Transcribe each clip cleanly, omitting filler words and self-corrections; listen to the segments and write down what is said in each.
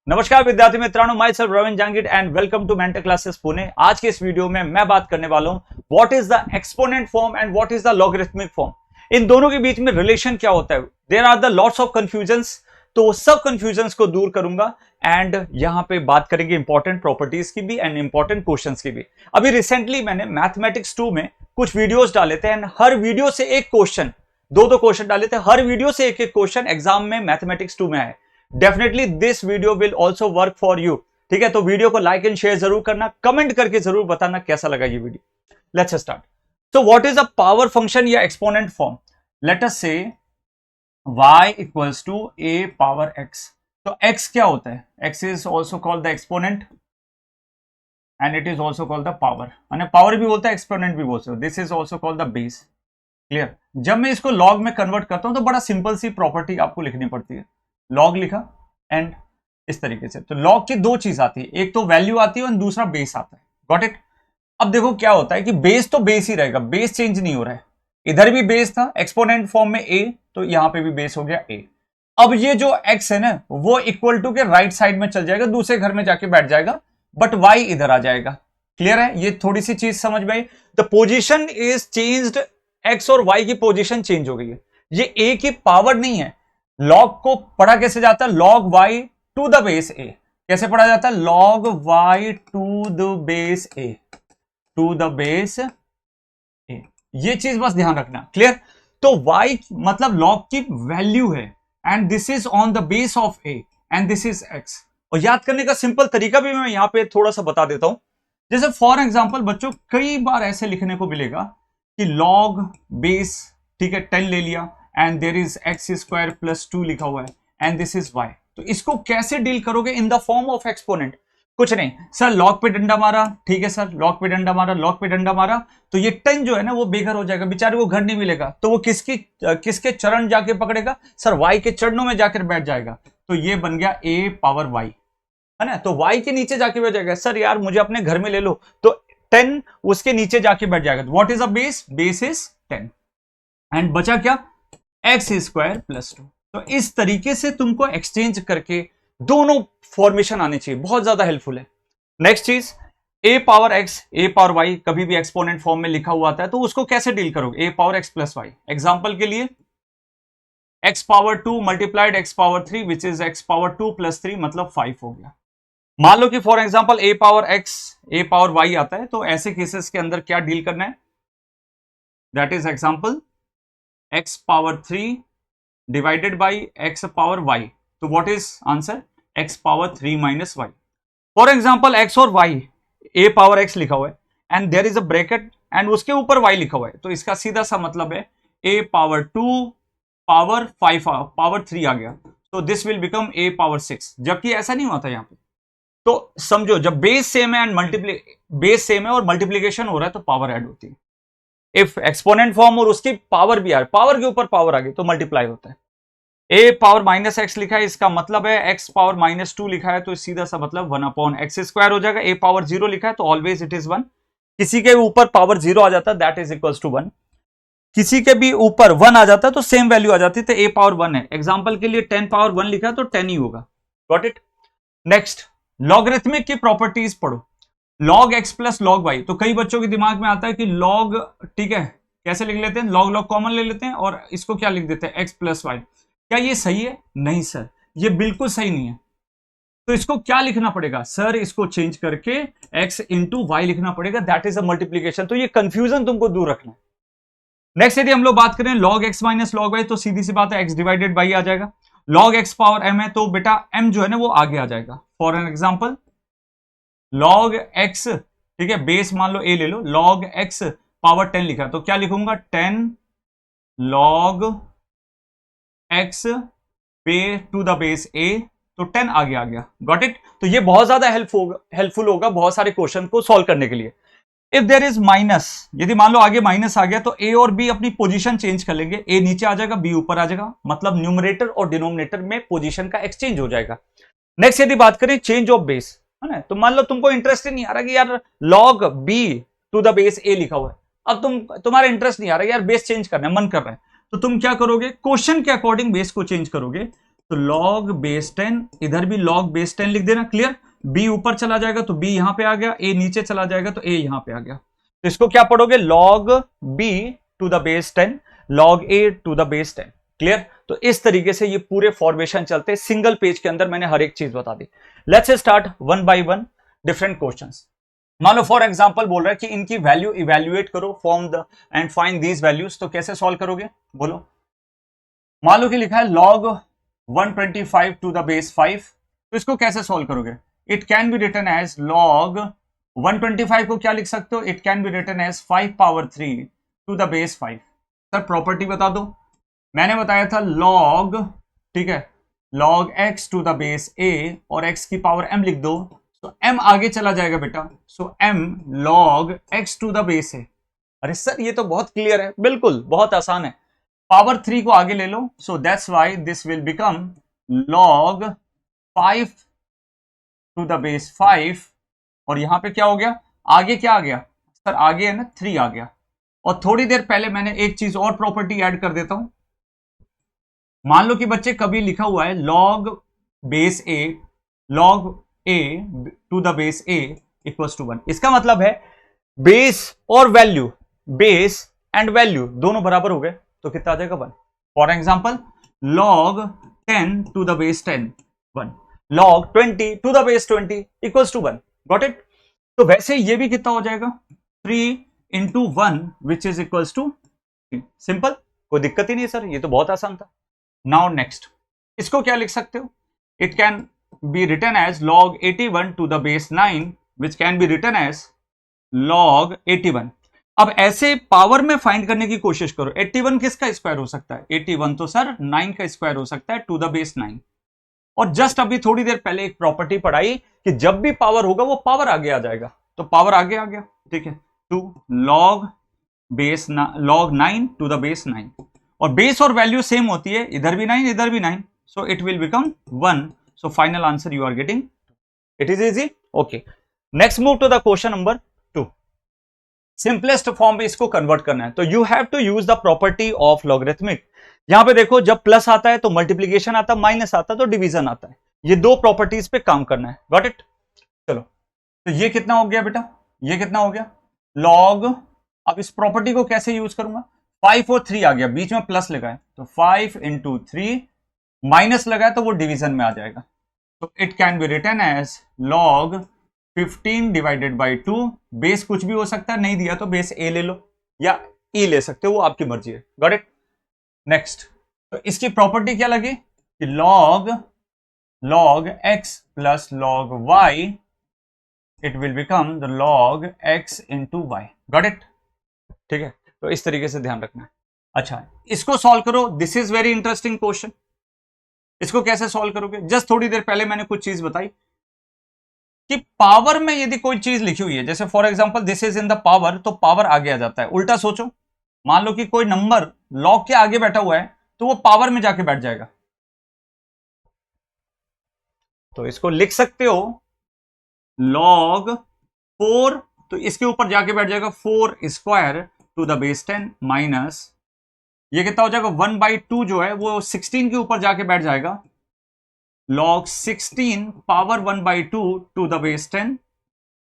नमस्कार विद्यार्थी मित्रों, myself Ravindra Jahangir and welcome to mentor classes Pune. आज के इस वीडियो में मैं बात करने वाला हूं what is the exponent form and what is the logarithmic form. इन दोनों के बीच में रिलेशन क्या होता है। There are the lots of confusions, तो सब कंफ्यूजन्स को दूर करूंगा एंड यहां पे बात करेंगे इंपॉर्टेंट प्रॉपर्टीज की भी एंड इंपॉर्टेंट क्वेश्चंस की भी। अभी रिसेंटली मैंने मैथमेटिक्स 2 में कुछ वीडियोस डाले थे एंड हर वीडियो से एक क्वेश्चन, दो क्वेश्चन डाले थे, हर वीडियो से एक क्वेश्चन एग्जाम में मैथमेटिक्स 2 में आए। Definitely this video will also work for you. ठीक है, तो वीडियो को लाइक एंड शेयर जरूर करना, कमेंट करके जरूर बताना कैसा लगा ये video. Let's start. So what is a power function या exponent form. Let us say y equals to a power x। तो x क्या होता है? x is also called the exponent and it is also called the power. Power भी बोलते हैं, exponent भी बोलते हो। This is also called the base. Clear? जब मैं इसको लॉग में कन्वर्ट करता हूं तो बड़ा सिंपल सी प्रॉपर्टी आपको लिखनी पड़ती है। लॉग लिखा एंड इस तरीके से। तो लॉग की दो चीज आती है, एक तो वैल्यू आती है और दूसरा बेस आता है। Got it? अब देखो क्या होता है कि बेस तो बेस ही रहेगा, बेस चेंज नहीं हो रहा है। इधर भी बेस था एक्सपोनेंट फॉर्म में a, तो यहां पे भी बेस हो गया a। अब ये जो x है ना, वो इक्वल टू के राइट साइड में चल जाएगा, दूसरे घर में जाके बैठ जाएगा, बट y इधर आ जाएगा। क्लियर है? ये थोड़ी सी चीज समझ में आई। The position is changed, x और y की पोजिशन चेंज हो गई है। ये a की पावर नहीं है। लॉग को पढ़ा कैसे जाता है? Log y to the base a। कैसे पढ़ा जाता है? Log y to the base a, to the base a। ये चीज बस ध्यान रखना। क्लियर? तो y मतलब लॉग की वैल्यू है and this is on the base of a and this is x। और याद करने का सिंपल तरीका भी मैं यहां पे थोड़ा सा बता देता हूं। जैसे फॉर एग्जांपल बच्चों, कई बार ऐसे लिखने को मिलेगा कि लॉग बेस, ठीक है, 10 ले लिया and there is x square plus 2 लिखा हुआ है एंड दिस इज वाई। तो इसको कैसे डील करोगे in the form of exponent? कुछ नहीं सर, लॉग पे डंडा मारा, ठीक है सर, लॉग पे डंडा मारा, लॉग पे डंडा मारा, तो ये 10 जो है ना वो बेघर हो जाएगा, बेचारे को घर नहीं मिलेगा। तो वो किसके चरण जाके पकड़ेगा? सर वाई के चरणों में जाकर बैठ जाएगा। तो ये बन गया a पावर y, है ना। तो y के नीचे जाके बैठ जाएगा। सर यार मुझे अपने घर में ले लो, तो 10 उसके नीचे जाके बैठ जाएगा। What is a base? Base is 10 and बचा क्या? X square plus 2। तो इस तरीके से तुमको एक्सचेंज करके दोनों फॉर्मेशन आने चाहिए, बहुत ज्यादा हेल्पफुल है। नेक्स्ट चीज, a power x, a power y कभी भी एक्सपोनेंट फॉर्म में लिखा हुआ आता है, तो उसको कैसे डील करोगे? a power x plus y। Example के लिए x power 2 multiplied x power 3 which is x power 2 plus 3 मतलब 5 हो गया। मान लो कि for example a power x, a power y आता है, तो ऐसे केसेस के अंदर क्या डील करना है? That is example x power 3 divided by x power y। तो what is answer? x power 3 minus y। For example x और y, a पावर x लिखा हुआ है and there is a bracket एंड उसके ऊपर y लिखा हुआ है, तो इसका सीधा सा मतलब है a पावर 2 पावर 5 पावर 3 आ गया, तो this will become a power 6। जबकि ऐसा नहीं हुआ था यहाँ पे। तो समझो, जब बेस सेम है एंड बेस सेम है और मल्टीप्लीकेशन हो रहा है तो पावर ऐड होती है। इफ एक्सपोनेंट फॉर्म और उसकी पावर भी आ रही, पावर के ऊपर पावर आ गई, तो मल्टीप्लाई होता है। a पावर माइनस एक्स लिखा है, इसका मतलब है x पावर माइनस 2 लिखा है, तो सीधा सा मतलब 1 अपॉन एक्स स्क्वायर हो जाएगा। a पावर 0 लिखा है तो ऑलवेज इट इज 1। किसी के ऊपर पावर 0 आ जाता है, दैट इज इक्वल्स टू 1। किसी के भी ऊपर 1 आ जाता है तो सेम वैल्यू आ जाती है, तो a पावर 1 है। एग्जाम्पल के लिए 10 पावर 1 लिखा है तो 10 ही होगा। Got it? नेक्स्ट, लॉगरिथमिक की प्रॉपर्टीज पढ़ो। Log x plus log y। तो कई बच्चों के दिमाग में आता है कि लॉग, ठीक है, कैसे लिख लेते हैं? लॉग कॉमन ले लेते हैं और इसको क्या लिख देते हैं? x plus y. क्या ये सही है? नहीं सर, ये बिल्कुल सही नहीं है। तो इसको क्या लिखना पड़ेगा? सर इसको चेंज करके x इंटू वाई लिखना पड़ेगा, दैट इज अ मल्टीप्लीकेशन। तो ये कंफ्यूजन तुमको दूर रखना है। नेक्स्ट, यदि हम लोग बात करें log x minus log y, तो सीधी सी बात है x डिवाइडेड बाई आ जाएगा। लॉग x पावर m है, तो बेटा m जो है ना वो आगे आ जाएगा। For an example log x, ठीक है, बेस मान लो a ले लो, लॉग x पावर 10 लिखा, तो क्या लिखूंगा? 10 लॉग x पे टू द बेस a, तो 10 आगे आ गया। Got it? तो ये बहुत ज्यादा हेल्पफुल होगा बहुत सारे क्वेश्चन को सॉल्व करने के लिए। इफ देयर इज माइनस, यदि मान लो आगे माइनस आ गया, तो a और b अपनी पोजीशन चेंज कर लेंगे। a नीचे आ जाएगा, b ऊपर आ जाएगा, मतलब न्यूमरेटर और डिनोमिनेटर में पोजीशन का एक्सचेंज हो जाएगा। नेक्स्ट, यदि बात करें चेंज ऑफ बेस, है ना, तो मान लो तुमको इंटरेस्ट ही नहीं आ रहा कि यार log b to the base a लिखा हुआ है। अब तुम्हारा इंटरेस्ट नहीं आ रहा यार, बेस चेंज करना है, मन कर रहा है, तो तुम क्या करोगे? क्वेश्चन के अकॉर्डिंग बेस को चेंज करोगे। तो log बेस 10, इधर भी log बेस 10 लिख देना, क्लियर। b ऊपर चला जाएगा तो b यहां पे आ गया, a नीचे चला जाएगा तो a यहां पे आ गया। तो इसको क्या पढ़ोगे, log b to the base 10 log a to the base 10, clear. तो इस तरीके से ये पूरे फॉर्मेशन चलते हैं, सिंगल पेज के अंदर मैंने हर एक चीज बता दी। Let's start one by one different questions. मान लो फॉर एग्जांपल बोल रहा है कि इनकी वैल्यू इवैल्यूएट करो, form the end find these values. तो कैसे सॉल्व करोगे बोलो। मान लो कि लिखा है log 125 टू द बेस 5, तो इसको कैसे सॉल्व करोगे। It can be written as log 125 को क्या लिख सकते हो, it can be written as 5 power 3 to the base 5। Sir property बता दो। मैंने बताया था log, ठीक है, log x to the base a और x की पावर m लिख दो, तो m आगे चला जाएगा बेटा, so m log x to the base a। अरे सर ये तो बहुत क्लियर है, बिल्कुल बहुत आसान है। पावर 3 को आगे ले लो, so that's why this will become log 5 to the base 5। और यहां पे क्या हो गया, आगे क्या आ गया सर, आगे है ना 3 आ गया। और थोड़ी देर पहले मैंने एक चीज और प्रॉपर्टी ऐड कर देता हूं। मान लो कि बच्चे कभी लिखा हुआ है log base a log a to the base a equals to 1, इसका मतलब है बेस और वैल्यू, बेस एंड वैल्यू दोनों बराबर हो गए तो कितना आ जाएगा 1। For example log 10 to the base 10 1, log 20 to the base 20 equals to 1, got it. तो वैसे ये भी कितना हो जाएगा 3 into 1 which is equals to, simple, कोई दिक्कत ही नहीं सर, ये तो बहुत आसान था। नाउ नेक्स्ट, इसको क्या लिख सकते हो, it can be written as log 81 to the base 9 which can be written as log 81। अब ऐसे पावर में फाइंड करने की कोशिश करो, 81 किसका स्क्वायर हो सकता है, 81 तो सर 9 का स्क्वायर हो सकता है टू द बेस 9। और जस्ट अभी थोड़ी देर पहले एक प्रॉपर्टी पढ़ाई कि जब भी पावर होगा वो पावर आगे आ जाएगा, तो पावर आगे आ गया, ठीक है, two log base log 9 to the base 9। और बेस और वैल्यू सेम होती है, इधर भी 9 इधर भी 9, so it will become 1। So final answer you are getting, it is easy, okay. Next move to the question number 2। Simplest form में इसको कन्वर्ट करना है, तो you have to use the property of logarithmic. यहां पे देखो जब plus आता है तो मल्टीप्लीकेशन आता है, माइनस आता है तो डिवीजन आता है, ये दो प्रॉपर्टीज पे काम करना है, गॉट इट। चलो तो ये कितना हो गया बेटा, ये कितना हो गया log, अब इस प्रॉपर्टी को कैसे यूज करूंगा, 5 और 3 आ गया, बीच में प्लस लगा है तो 5 इंटू 3, माइनस लगा है तो वो डिवीजन में आ जाएगा, तो it can be written as log 15 divided by 2। Base कुछ भी हो सकता है, नहीं दिया तो बेस a ले लो या e ले सकते हो, वो आपकी मर्जी है, गॉट इट। नेक्स्ट, तो इसकी प्रॉपर्टी क्या लगी कि log x plus log y, it will become the log x into y, got it, ठीक है। तो इस तरीके से ध्यान रखना है। अच्छा इसको सॉल्व करो, this is very interesting question. इसको कैसे सॉल्व करोगे, जस्ट थोड़ी देर पहले मैंने कुछ चीज बताई कि पावर में यदि कोई चीज लिखी हुई है, जैसे for example this is in the power, तो पावर आगे आ जाता है। उल्टा सोचो, मान लो कि कोई नंबर log के आगे बैठा हुआ है तो वो पावर में जाके बैठ जाएगा, तो इसको लिख सकते हो log 4, तो इसके ऊपर जाके बैठ जाएगा 4 square to the base 10 minus, ये कितना हो जाएगा 1/2 जो है वो 16 के ऊपर जाके बैठ जाएगा, log 16 power 1/2 to the base 10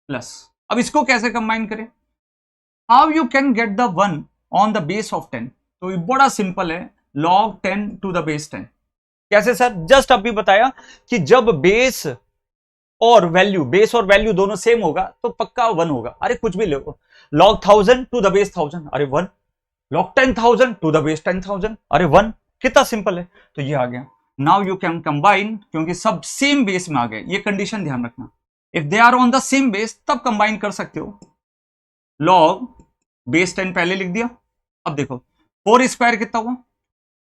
plus. अब इसको कैसे कंबाइन करें, how you can get the 1 on the base of 10, तो ये बड़ा सिंपल है, log 10 टू द बेस 10। कैसे सर, जस्ट अभी बताया कि जब बेस और वैल्यू दोनों सेम होगा तो पक्का 1 होगा। अरे कुछ भी लो, log 1000 टू द बेस 1000, अरे 1, log 10,000 टू द बेस 10,000, अरे 1, कितना सिंपल है, तो ये आ गया। नाउ यू कैन कंबाइन, क्योंकि सब सेम बेस में आ गए, ये कंडीशन ध्यान रखना, if they are on the same base तब कंबाइन कर सकते हो। log बेस 10 पहले लिख दिया, अब देखो 4 स्क्वायर कितना हुआ,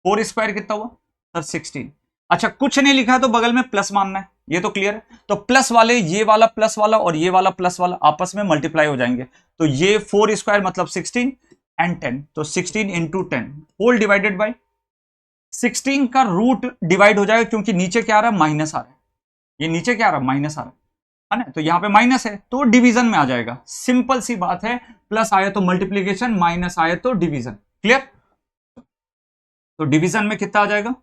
4 स्क्वायर कितना हुआ सर 16। अच्छा कुछ नहीं लिखा है तो बगल में प्लस मानना है, ये तो क्लियर है, तो प्लस वाले ये वाला प्लस वाला और ये वाला प्लस वाला आपस में मल्टीप्लाई हो जाएंगे, तो ये 4 स्क्वायर मतलब 16 एंड 10, तो 16 इंटू 10 होल डिवाइडेड बाई 16 का रूट डिवाइड हो जाएगा, क्योंकि नीचे क्या आ रहा है माइनस आ रहा है, ये नीचे क्या आ रहा है माइनस आ रहा है ना, तो यहां पे माइनस है तो डिवीजन में आ जाएगा, सिंपल सी बात है, प्लस आया तो मल्टीप्लीकेशन, माइनस आया तो डिवीजन, क्लियर। तो डिवीजन में कितना आ जाएगा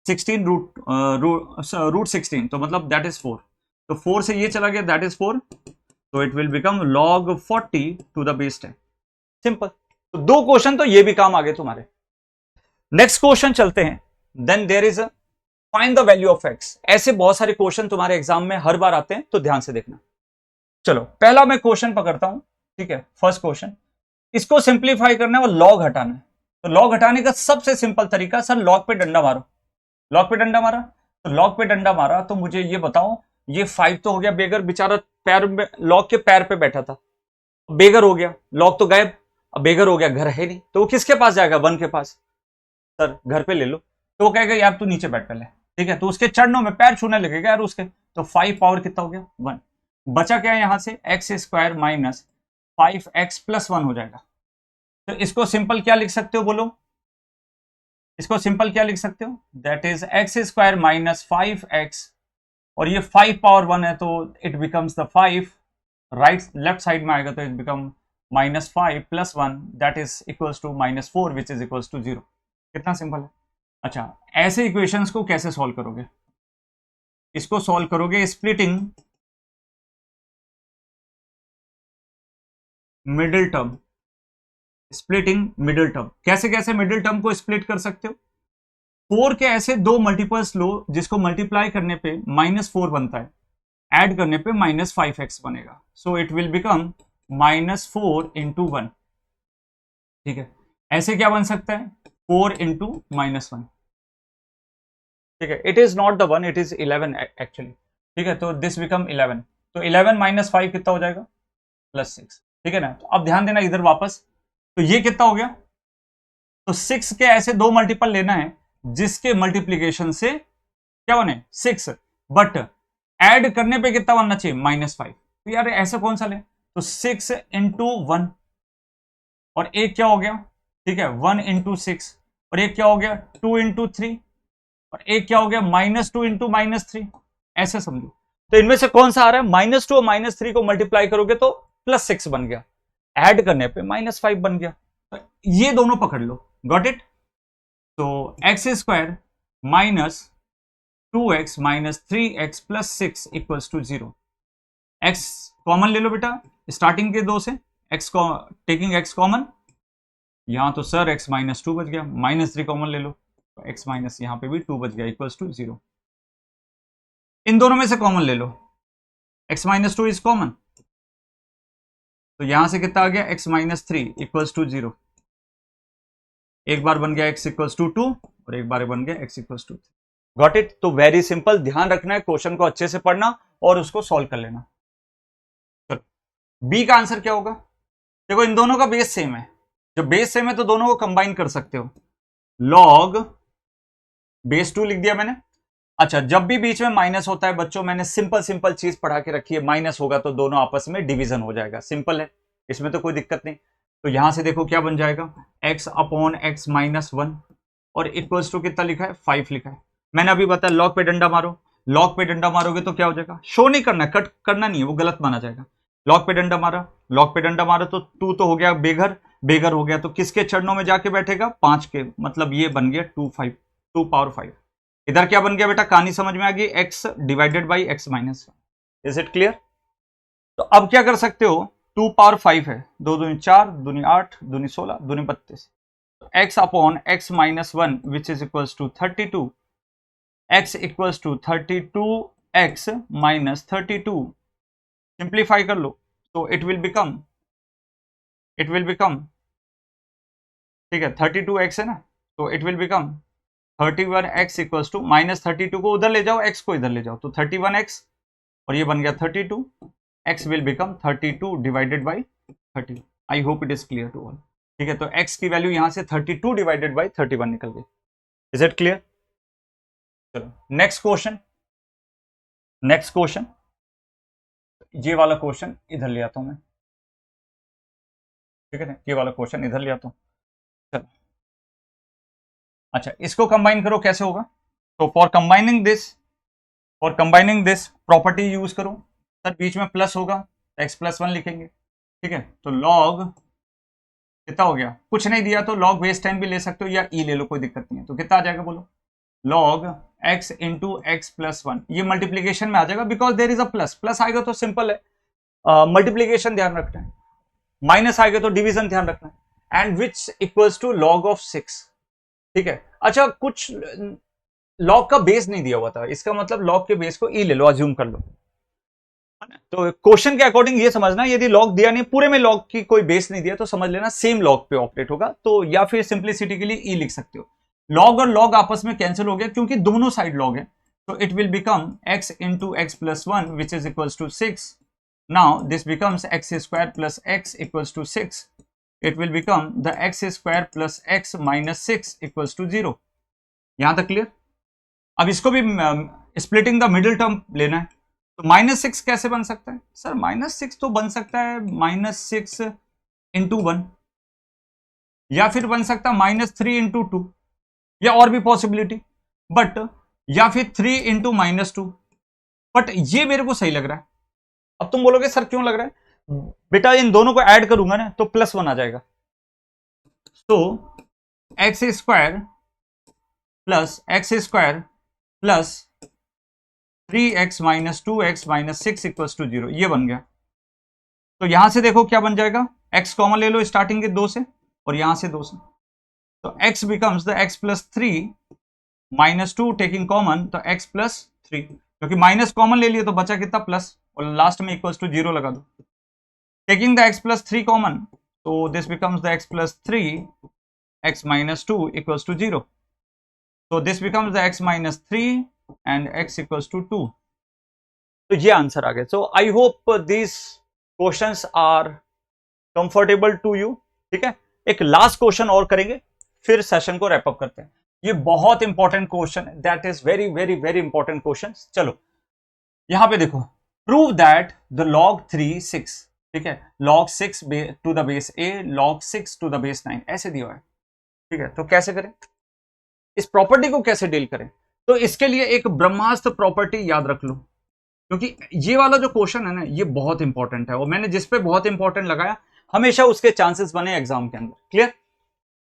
16 रूट 16, तो मतलब दैट इज 4, तो 4 से ये चला गया, दैट इज 4, तो it will become log 40 to the base 10। Simple. तो 2 क्वेश्चन तो ये भी काम आ गए तुम्हारे। नेक्स्ट क्वेश्चन चलते हैं। Then there is find the value of x. ऐसे बहुत सारे क्वेश्चन तुम्हारे एग्जाम में हर बार आते हैं, तो ध्यान से देखना। चलो पहला मैं क्वेश्चन पकड़ता हूं, ठीक है, फर्स्ट क्वेश्चन। इसको सिंप्लीफाई करना है और लॉग हटाना है। तो लॉग हटाने का सबसे सिंपल तरीका, सर लॉग पे डंडा मारो। लॉग पे डंडा मारा, तो लॉग पे डंडा मारा तो मुझे ये बताओ, ये 5 तो हो गया, बेगर बेचारा पैर में, लॉग के पैर पे बैठा था, बेगर हो गया, लॉग तो गायब, अब बेगर हो गया, घर है नहीं, तो वो किसके पास जाएगा? 1 के पास। सर घर पे ले लो, तो वो कहेगा यार तू नीचे बैठ पहले, ठीक है, तो उसके चरणों में पैर छूने लगेगा यार उसके, तो 5 पावर कितना हो गया? 1। बचा क्या है यहां से? X square minus 5x plus 1 हो जाएगा। तो इसको सिंपल क्या लिख सकते हो बोलो? इसको सिंपल क्या लिख सकते हो? That is x square minus 5x, और ये 5 पावर 1 है, तो it becomes the 5, right left side में आएगा तो it become minus 5 plus 1, that is equals to minus 4 which is equals to 0। कितना सिंपल है। अच्छा, ऐसे इक्वेशंस को कैसे सॉल्व करोगे? इसको सॉल्व करोगे splitting middle term. Splitting middle term, कैसे कैसे मिडिल टर्म को स्प्लिट कर सकते हो? 4 के ऐसे 2 मल्टीपल्स लो जिसको मल्टीप्लाई करने पे -4 बनता है, ऐड करने पे -5x बनेगा, सो इट विल बिकम -4 इंटू 1। ठीक है, ऐसे क्या बन सकता है? 4 इंटू -1। ठीक है, it is not the 1, it is 11 actually. ठीक है, तो दिस बिकम 11, तो 11 माइनस 5 कितना हो जाएगा? +6। ठीक है ना, तो अब ध्यान देना इधर वापस, तो ये कितना हो गया? तो 6 के ऐसे 2 मल्टीपल लेना है जिसके मल्टीप्लीकेशन से क्या बने? 6, बट ऐड करने पे कितना बनना चाहिए? -5। तो यार ऐसा कौन सा ले? तो 6 इंटू 1, और एक क्या हो गया? ठीक है, 1 इंटू 6, और एक क्या हो गया? 2 इंटू 3, और एक क्या हो गया? -2 इंटू -3। ऐसे समझो, तो इनमें से कौन सा आ रहा है? -2 और -3 को मल्टीप्लाई करोगे तो +6 बन गया, ऐड करने पे -5 बन गया। तो ये दोनों पकड़ लो, गॉट इट। तो x square minus 2x minus 3x plus 6 equals to 0। X common ले लो बेटा, स्टार्टिंग के 2 से एक्स टेकिंग एक्स कॉमन, यहां तो सर x माइनस 2 बच गया, -3 कॉमन ले लो, तो x माइनस यहां पे भी 2 बच गया, इक्वल्स टू 0। इन दोनों में से कॉमन ले लो, x माइनस 2 इज कॉमन, तो यहां से कितना आ गया? x minus 3 equals to 0। एक बार बन गया x इक्वल्स टू 2, और एक बार बन गया x equals to 3। Got it. तो वेरी सिंपल, ध्यान रखना है, क्वेश्चन को अच्छे से पढ़ना और उसको सॉल्व कर लेना। चलो बी का आंसर क्या होगा? देखो इन दोनों का बेस सेम है, जब बेस सेम है तो दोनों को कंबाइन कर सकते हो, लॉग बेस 2 लिख दिया मैंने। अच्छा, जब भी बीच में माइनस होता है बच्चों, मैंने सिंपल सिंपल चीज पढ़ा के रखी है, माइनस होगा तो दोनों आपस में डिवीजन हो जाएगा, सिंपल है, इसमें तो कोई दिक्कत नहीं। तो यहां से देखो क्या बन जाएगा? x अपॉन x माइनस 1, और इक्वल्स टू कितना लिखा है? 5 लिखा है। मैंने अभी बताया लॉग पे डंडा मारो, लॉग पे डंडा मारोगे तो क्या हो जाएगा? शो नहीं करना, कट करना नहीं है, वो गलत माना जाएगा। लॉग पे डंडा मारा, लॉग पे डंडा मारा, तो 2 तो हो गया बेघर, बेघर हो गया तो किसके चरणों में जाके बैठेगा? 5 के, मतलब ये बन गया 2 पावर 5। इधर क्या बन गया बेटा? कहानी समझ में आ गई, x divided by x minus. Is it clear? तो अब क्या कर सकते हो? 2 पावर 5 है, 2 दूनी 4, दूनी 8, दूनी 16, दूनी 32, x upon x minus 1 which is equals to 32, x equals to 32x minus 32। Simplify कर लो तो इट विल बिकम ठीक है, 32x है ना, तो it will become 31x equals to -32 को उधर ले जाओ, x को इधर ले जाओ, तो 31x, और ये बन गया 32, x will become 32 divided by 30। I hope it is clear to all. ठीक है, तो x की वैल्यू यहां से 32 डिवाइडेड बाई 31 निकल गई। Is it clear? चलो नेक्स्ट क्वेश्चन, नेक्स्ट क्वेश्चन, ये वाला क्वेश्चन इधर ले आता हूं मैं, ठीक है ना, ये वाला क्वेश्चन इधर ले आता हूं। चलो अच्छा, इसको कंबाइन करो, कैसे होगा? तो for combining this property use करो। सर बीच में प्लस होगा तो x+1 लिखेंगे, ठीक है, तो लॉग कितना हो गया? कुछ नहीं दिया तो लॉग बेस 10 भी ले सकते हो, या ई ले लो, कोई दिक्कत नहीं है। तो कितना आ जाएगा बोलो? log x into x plus 1, ये मल्टीप्लीकेशन में आ जाएगा because there is a plus, plus आएगा तो सिंपल है मल्टीप्लीकेशन ध्यान रखना है, माइनस आएगा तो डिवीजन ध्यान रखना है, and which equals to log of 6। ठीक है, अच्छा कुछ log का बेस नहीं दिया हुआ था, इसका मतलब log के बेस को e ले लो, अज्यूम कर लो, तो क्वेश्चन के अकॉर्डिंग ये समझना, यदि log दिया नहीं, पूरे में log की कोई बेस नहीं दिया तो समझ लेना सेम log पे ऑपरेट होगा, तो या फिर सिंप्लिसिटी के लिए e लिख सकते हो। log और log आपस में कैंसिल हो गया क्योंकि दोनों साइड log है, तो it will become x into x plus 1 which is equals to 6। Now this becomes x square plus x equals to 6। It will become the x square plus x minus 6 equals to 0। यहां तक clear? अब इसको भी splitting the middle term लेना है, तो -6 कैसे बन सकता है सर? -6 तो बन सकता है -6 इंटू 1, या फिर बन सकता है -3 इंटू 2, या और भी पॉसिबिलिटी, बट या फिर 3 इंटू -2, बट ये मेरे को सही लग रहा है। अब तुम बोलोगे सर क्यों लग रहा है? बेटा इन दोनों को ऐड करूंगा ना तो +1 आ जाएगा, तो x square plus 3x minus 2x minus 6 equals to 0, ये बन गया। तो यहां से देखो क्या बन जाएगा, x कॉमन ले लो स्टार्टिंग के 2 से और यहां से 2 से, तो x becomes the x plus 3 minus 2 taking common, तो x प्लस 3, क्योंकि माइनस कॉमन ले लिए तो बचा कितना प्लस, और लास्ट में इक्वल्स टू 0 लगा दो। टेकिंग द x प्लस 3 कॉमन, तो this becomes the x plus 3 x minus 2 equals to 0, so this becomes the x minus 3 and x equals to 2। तो ये आंसर आ गया। So I hope these questions are comfortable to you। ठीक है, एक last question और करेंगे फिर session को रैप अप करते हैं। ये बहुत इंपॉर्टेंट क्वेश्चन है, that is very very very important question. चलो यहां पे देखो, प्रूव दैट द log 3 6, ठीक है, log 6 to the base a log 6 to the base 9 ऐसे दिया है। ठीक है, तो कैसे करें, इस प्रॉपर्टी को कैसे डील करें? तो इसके लिए एक ब्रह्मास्त्र प्रॉपर्टी याद रख लो, क्योंकि ये वाला जो क्वेश्चन है ना ये बहुत इंपॉर्टेंट है, और मैंने जिस पे बहुत इंपॉर्टेंट लगाया हमेशा उसके चांसेस बने एग्जाम के अंदर। क्लियर?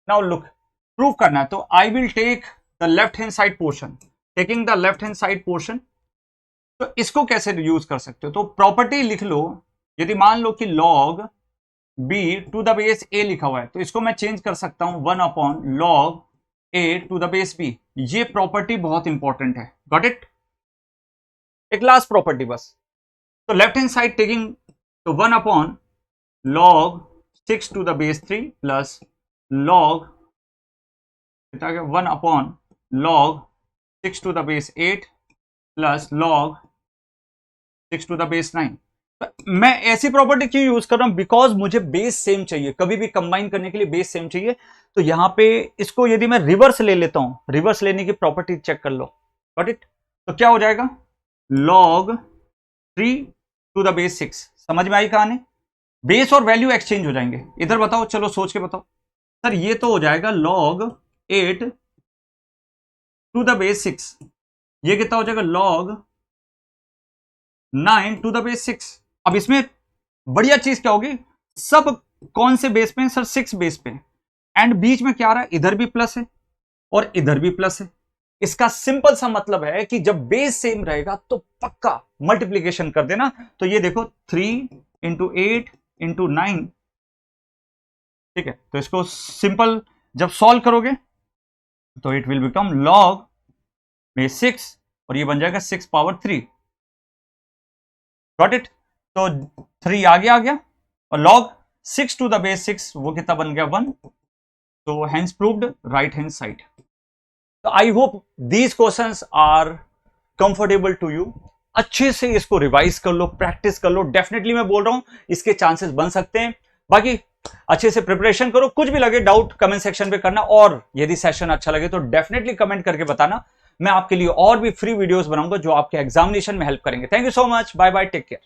नाउ लुक, प्रूव करना है, तो I will take the left hand side portion, taking the left hand side portion, तो इसको कैसे यूज कर सकते हो? तो प्रॉपर्टी लिख लो, यदि मान लो कि log b to the base a लिखा हुआ है, तो इसको मैं चेंज कर सकता हूं 1 upon log a to the base b। ये प्रॉपर्टी बहुत इंपॉर्टेंट है, गॉट इट? एक लास्ट प्रॉपर्टी बस, तो लेफ्ट हैंड साइड टेकिंग, तो 1 upon log 6 to the base 3 plus log 1 upon log 6 to the base 8 plus log 6 to the base 9। मैं ऐसी property क्यों यूज कर रहा हूं? बिकॉज मुझे बेस सेम चाहिए, कभी भी कंबाइन करने के लिए बेस सेम चाहिए। तो यहां पे इसको यदि मैं रिवर्स ले लेता हूं, रिवर्स लेने की प्रॉपर्टी चेक कर लो, गॉट इट? तो क्या हो जाएगा, log 3 टू द बेस 6, समझ में आई कहानी? बेस और वैल्यू एक्सचेंज हो जाएंगे। इधर बताओ, चलो सोच के बताओ सर, ये तो हो जाएगा log 8 टू द बेस 6, ये कितना हो जाएगा log 9 टू द बेस 6। अब इसमें बढ़िया चीज क्या होगी, सब कौन से बेस पे हैं सर? 6 बेस पे, एंड बीच में क्या आ रहा है, इधर भी प्लस है और इधर भी प्लस है। इसका सिंपल सा मतलब है कि जब बेस सेम रहेगा तो पक्का मल्टीप्लीकेशन कर देना। तो ये देखो 3 इंटू 8 इंटू 9, ठीक है, तो इसको सिंपल जब सॉल्व करोगे तो it will become log base 6, और ये बन जाएगा 6 पावर 3, गॉट इट? तो 3 आ गया, और log 6 टू द बेस 6 वो कितना बन गया, 1। तो hence proved right hand side. तो I hope these questions are comfortable to you. अच्छे से इसको रिवाइज कर लो, प्रैक्टिस कर लो, डेफिनेटली मैं बोल रहा हूं इसके चांसेस बन सकते हैं। बाकी अच्छे से प्रिपरेशन करो, कुछ भी लगे डाउट कमेंट सेक्शन पे करना, और यदि सेशन अच्छा लगे तो डेफिनेटली कमेंट करके बताना। मैं आपके लिए और भी फ्री वीडियोस बनाऊंगा जो आपके एग्जामिनेशन में हेल्प करेंगे। Thank you so much, bye bye, take care.